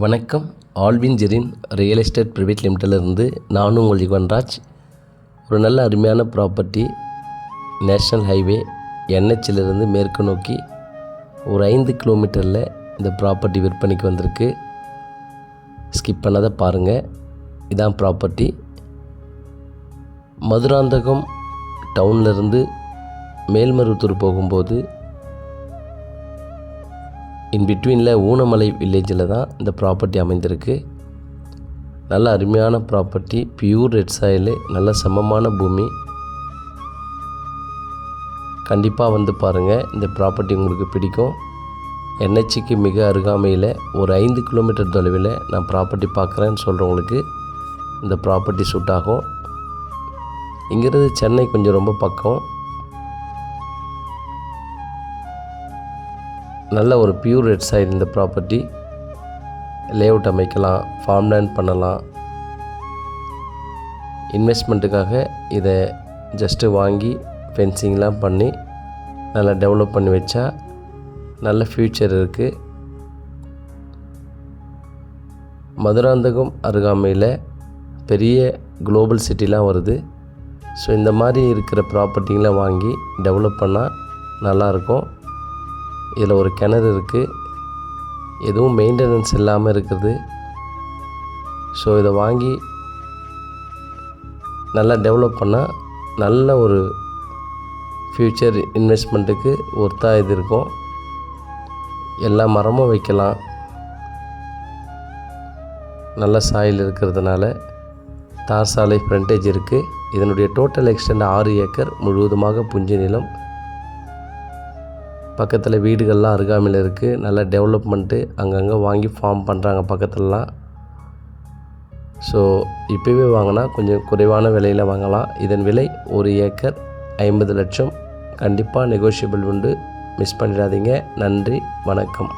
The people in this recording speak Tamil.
வணக்கம். Alvin Jerin real estate private லிமிட்டடிலிருந்து நானும் உங்கள் யுவன்ராஜ். ஒரு நல்ல அருமையான ப்ராப்பர்ட்டி நேஷ்னல் ஹைவே NHலிருந்து மேற்கு நோக்கி ஒரு 5 கிலோமீட்டரில் இந்த ப்ராப்பர்ட்டி விற்பனைக்கு வந்திருக்கு. ஸ்கிப் பண்ணாத பாருங்கள். இதான் ப்ராப்பர்ட்டி. மதுராந்தகம் டவுன்லேருந்து மேல்மருவத்தூர் போகும்போது இன்பிட்வீனில் ஊனமலை வில்லேஜில் தான் இந்த ப்ராப்பர்ட்டி அமைந்திருக்கு. நல்ல அருமையான ப்ராப்பர்ட்டி, பியூர் ரெட் சாயிலு, நல்ல சமமான பூமி. கண்டிப்பாக வந்து பாருங்கள், இந்த ப்ராப்பர்ட்டி உங்களுக்கு பிடிக்கும். NHக்கு மிக அருகாமையில் ஒரு 5 கிலோமீட்டர் தொலைவில் நான் ப்ராப்பர்ட்டி பார்க்குறேன்னு சொல்கிறவங்களுக்கு இந்த ப்ராப்பர்ட்டி சூட் ஆகும். இங்கேருந்து சென்னை கொஞ்சம் ரொம்ப பக்கம். நல்ல ஒரு பியூர் ரெட் சாயில் இந்த ப்ராப்பர்ட்டி. லேஅவுட் அமைக்கலாம், ஃபார்ம் லேண்ட் பண்ணலாம். இன்வெஸ்ட்மெண்ட்டுக்காக இதை ஜஸ்ட்டு வாங்கி ஃபென்சிங்லாம் பண்ணி நல்லா டெவலப் பண்ணி வச்சா நல்ல ஃப்யூச்சர் இருக்குது. மதுராந்தகம் அருகாமையில் பெரிய குளோபல் சிட்டிலாம் வருது. ஸோ இந்த மாதிரி இருக்கிற ப்ராப்பர்ட்டிங்களாம் வாங்கி டெவலப் பண்ணால் நல்லாயிருக்கும். இதில் ஒரு கிணறு இருக்குது, எதுவும் மெயின்டெனன்ஸ் இல்லாமல் இருக்குது. ஸோ இதை வாங்கி நல்லா டெவலப் பண்ணால் நல்ல ஒரு ஃப்யூச்சர் இன்வெஸ்ட்மெண்ட்டுக்கு ஒர்த்தாக இது இருக்கும். எல்லா மரமும் வைக்கலாம். நல்ல சாயில் இருக்கிறதுனால தார் சாலை ஃப்ரண்டேஜ் இருக்குது. இதனுடைய டோட்டல் எக்ஸ்டெண்ட் 6 ஏக்கர் முழுவதுமாக புஞ்சை நிலம். பக்கத்தில் வீடுகள்லாம் அருகாமையில் இருக்குது. நல்ல டெவலப்மெண்ட்டு, அங்கங்கே வாங்கி ஃபார்ம் பண்ணுறாங்க பக்கத்துலலாம். ஸோ இப்போவே வாங்கினா கொஞ்சம் குறைவான விலையில் வாங்கலாம். இதன் விலை 1 ஏக்கர் 50 லட்சம். கண்டிப்பாக நெகோஷியபிள் உண்டு. மிஸ் பண்ணிடாதீங்க. நன்றி, வணக்கம்.